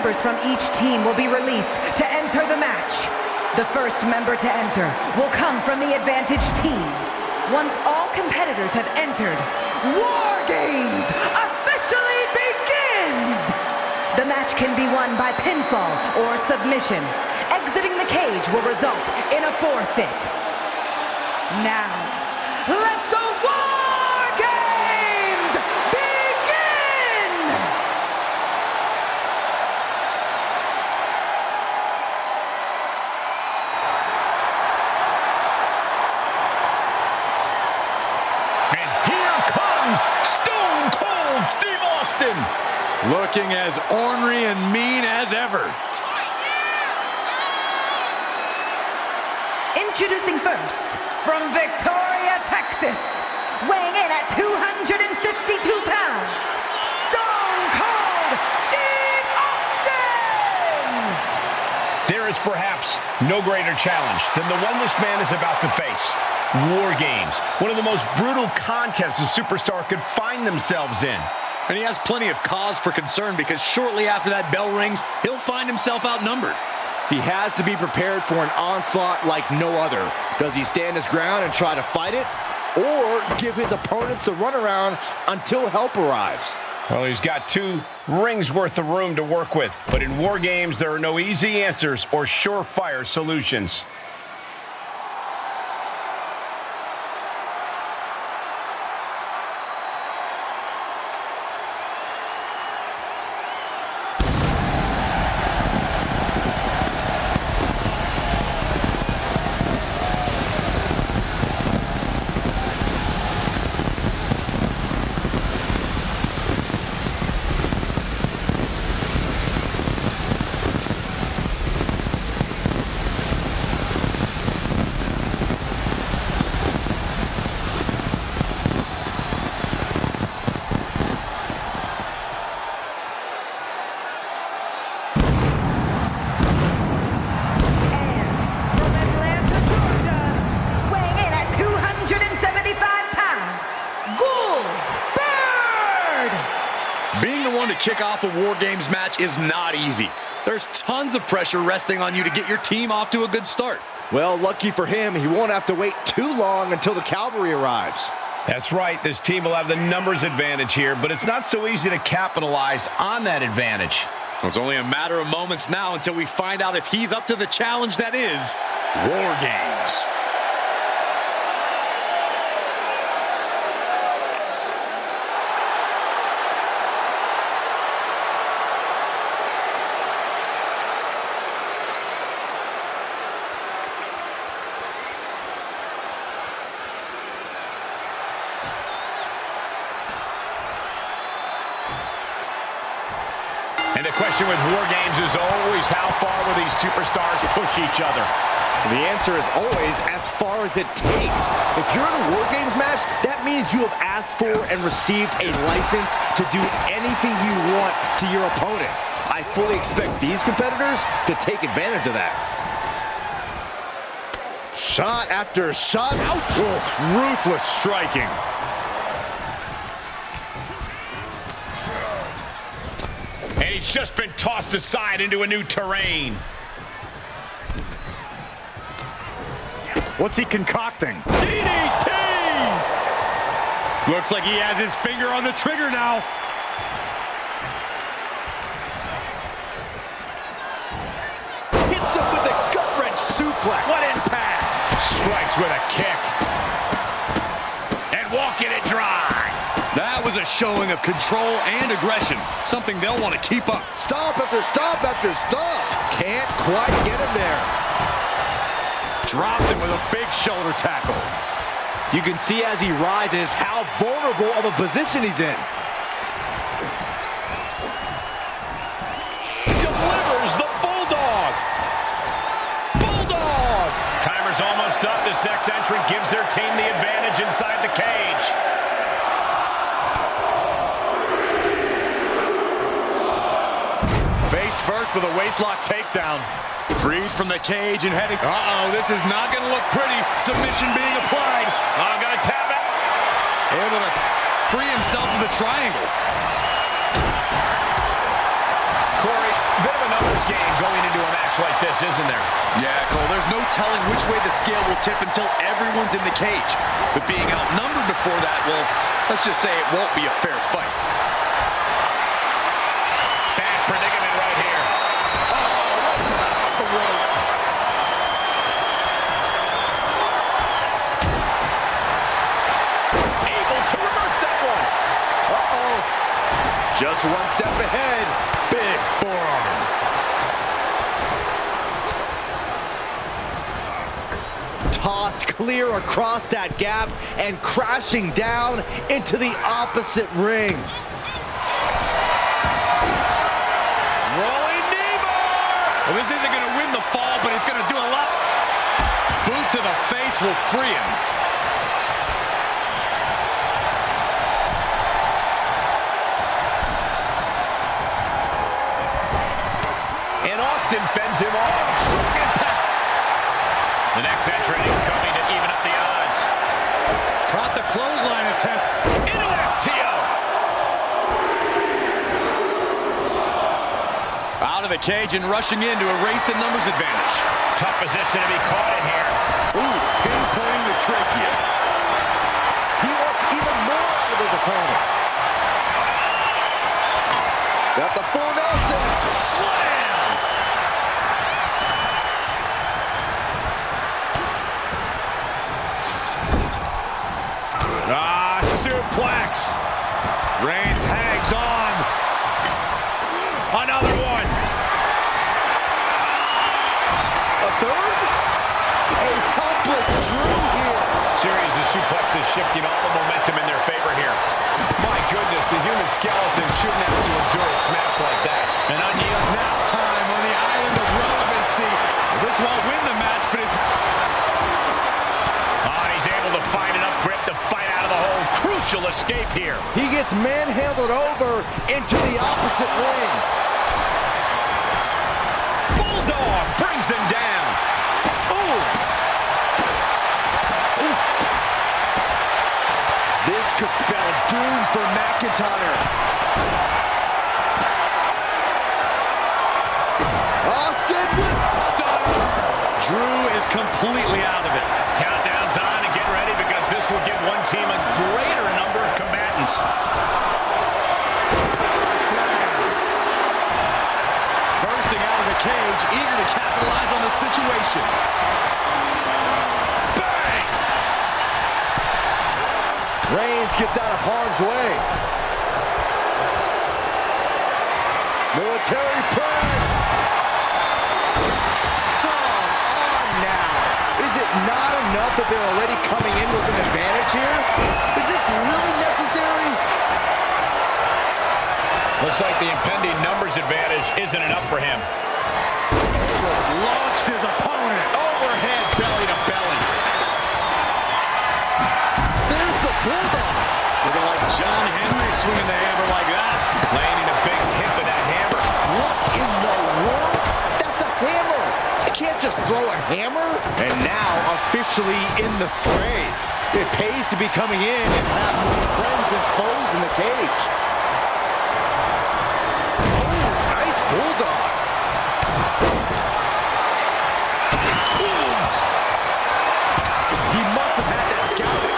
members from each team will be released to enter the match. The first member to enter will come from the advantage team. Once all competitors have entered, War Games officially begins! The match can be won by pinfall or submission. Exiting the cage will result in a forfeit. Now, let the War Games begin! And here comes Stone Cold Steve Austin, looking as ornery and mean as ever. Introducing first, from Victoria, Texas, weighing in at 252 pounds, Stone Cold Steve Austin! There is perhaps no greater challenge than the one this man is about to face. War Games, one of the most brutal contests a superstar could find themselves in. And he has plenty of cause for concern because shortly after that bell rings, he'll find himself outnumbered. He has to be prepared for an onslaught like no other. Does he stand his ground and try to fight it? Or give his opponents the runaround until help arrives? Well, he's got 2 rings worth of room to work with. But in War Games, there are no easy answers or surefire solutions. Kick off a War Games match is not easy. There's tons of pressure resting on you to get your team off to a good start. Well, lucky for him, he won't have to wait too long until the cavalry arrives. That's right, this team will have the numbers advantage here, but it's not so easy to capitalize on that advantage. It's only a matter of moments now until we find out if he's up to the challenge that is War Games. And the question with War Games is always how far will these superstars push each other? The answer is always as far as it takes. If you're in a War Games match, that means you have asked for and received a license to do anything you want to your opponent. I fully expect these competitors to take advantage of that. Shot after shot. Ouch! Ruthless striking. And he's just been tossed aside into a new terrain. What's he concocting? DDT! Looks like he has his finger on the trigger now. Hits him with a gut-wrench suplex. What impact! Strikes with a kick. And walking it dry. That was a showing of control and aggression, something they'll want to keep up. Stomp after stomp after stomp. Can't quite get him there. Dropped him with a big shoulder tackle. You can see as he rises how vulnerable of a position he's in. Delivers the Bulldog. Bulldog! Timer's almost up. This next entrant gives their team the advantage inside the cage. Face first with a waistlock takedown. Freed from the cage and heading. Uh-oh, this is not going to look pretty. Submission being applied. I'm going to tap it. Able to free himself of the triangle. Corey, bit of of a numbers game going into a match like this, isn't there? Yeah, Cole, there's no telling which way the scale will tip until everyone's in the cage. But being outnumbered before that, well, let's just say it won't be a fair fight. Bad predicament right here. Oh, right to the throat. Able to reverse that one. Uh-oh. Just one step ahead. Big forearm. Tossed clear across that gap and crashing down into the opposite ring. Rolling knee bar! Well, this isn't going to win the fall, but it's going to do a lot. Boot to the face will free him. And Austin fends him off. Strong impact. The next entrant coming to even up the odds. Caught the clothesline attempt. Into STO. Out of the cage and rushing in to erase the numbers advantage. Tough position to be caught in here. Ooh, pinpointing the trachea. He wants even more out of his opponent. Got the full Nelson. Slam! Suplex. Reigns hangs on. Another one. A third? A helpless Drew here. Series of suplexes shifting all the momentum in their favor here. My goodness, the human skeleton shouldn't have to endure a smash like that. An unyielding nap time on the island of relevancy. This won't win the match, but it's... He's able to find enough grip to fight out of the hole. Crucial escape here. He gets manhandled over into the opposite ring. Bulldog brings them down. Ooh. Ooh. This could spell doom for McIntyre. Austin with stunner. Drew is completely out of it. Countdown's on and get ready because this will give one team a greater number of combatants. Bursting out of the cage, eager to capitalize on the situation. Bang! Reigns gets out of harm's way. Military press. Is it not enough that they're already coming in with an advantage here? Is this really necessary? Looks like the impending numbers advantage isn't enough for him. Just launched his opponent overhead, belly to belly. There's the bulldog. Looking like John Henry swinging the hammer like that. Landing a big hit with that hammer. What in the world? That's a hammer. You can't just throw a hammer. And now officially in the fray. It pays to be coming in and have more friends than foes in the cage. Oh, nice bulldog. Ooh. He must have had that scouted.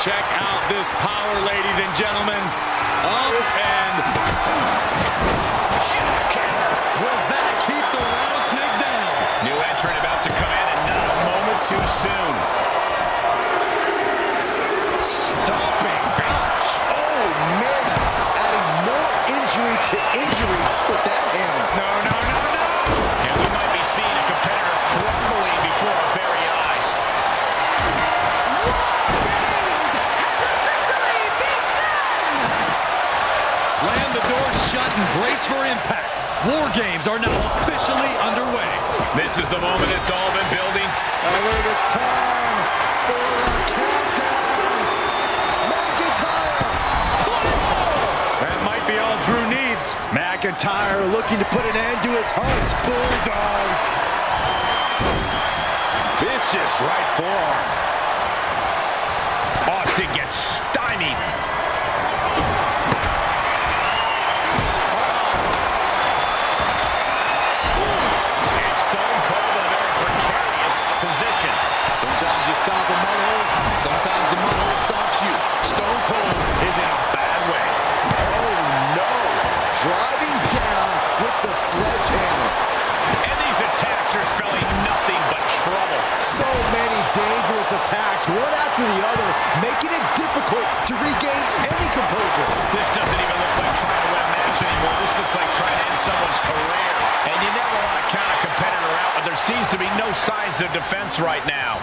Check out this power, ladies and gentlemen. Up and... Will that keep the rattlesnake down? New entrant about to come in and not a moment too soon. Stomping. Ouch. Oh, man. Adding more injury to injury with that hammer. No. And we might be seeing a competitor crumbling before our very eyes. Slam the door shut and brace for impact. War Games are now officially underway. This is the moment it's all been building. I believe it's time for the countdown. McIntyre. That might be all Drew needs. McIntyre looking to put an end to his hunt. Bulldog. Vicious right forearm. Austin gets stymied. shots, one after the other, making it difficult to regain any composure. This doesn't even look like trying to win a match anymore. This looks like trying to end someone's career. And you never want to count a competitor out, but there seems to be no signs of defense right now.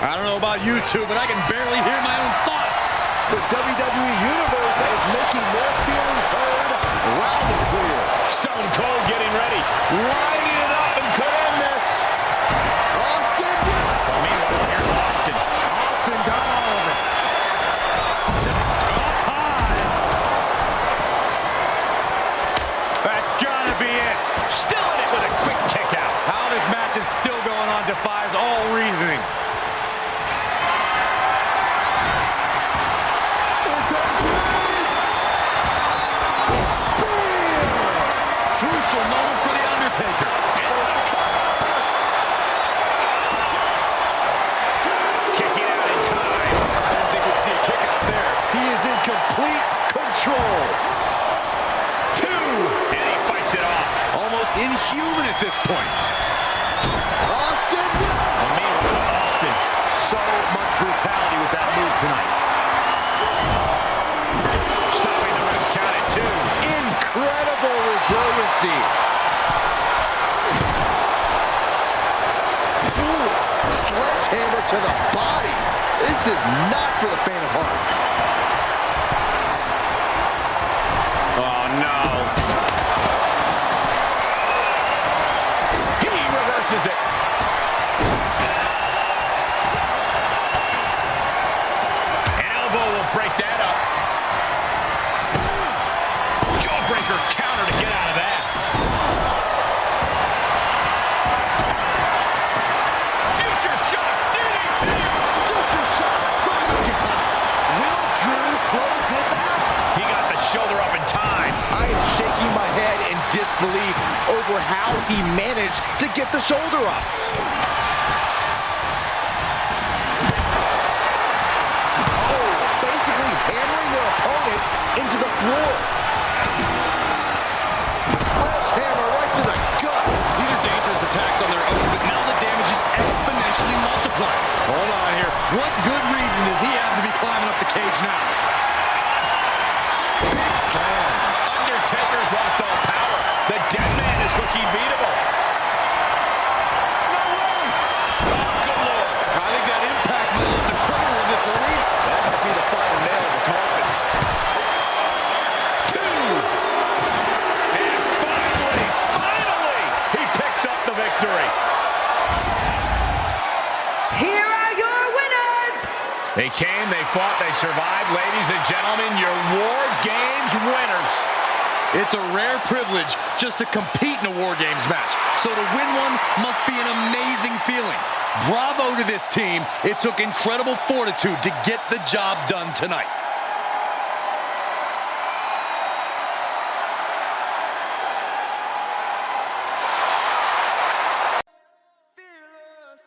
I don't know about you two, but I can barely hear my own thoughts. The WWE Universe is making their feelings heard loud and clear. Stone Cold getting ready, lining it up and could end this. Austin! Well, meanwhile, here's Austin. Austin got all of it. Up high. That's gotta be it. Still in it with a quick kick out. How this match is still going on defies all reasoning. Crucial moment for the Undertaker. Kicking out in time. I didn't think we'd see a kick out there. He is in complete control. 2. And he fights it off. Almost inhuman at this point. Austin! Well, meanwhile, Austin. So much brutality with that move tonight. Stopping the ref's count at 2. Incredible resiliency. Ooh, sledgehammer to the body. This is not for the faint of heart. Oh, no. He reverses it. An elbow will break that up. Jawbreaker counter to get out of that. Future shot, DDT. Future shot from McIntyre. Will Drew close this out? He got the shoulder up in time. I am shaking my head in disbelief over how he managed to get the shoulder up. Oh, basically hammering their opponent into the floor. Sledgehammer right to the gut. These are dangerous attacks on their own, but now the damage is exponentially multiplied. Hold on here. What good reason does he have to be climbing up the cage now? Big slam. Undertaker's lost all power. The dead man is looking beatable. No way. Oh, good Lord. I think that impact might lift the cradle in this arena. That might be the final nail in the coffin. 2. And finally, he picks up the victory. Here are your winners! They came, they fought, they survived. Ladies and gentlemen, your War Games winners. It's a rare privilege just to compete in a War Games match. So to win one must be an amazing feeling. Bravo to this team. It took incredible fortitude to get the job done tonight. Fearless.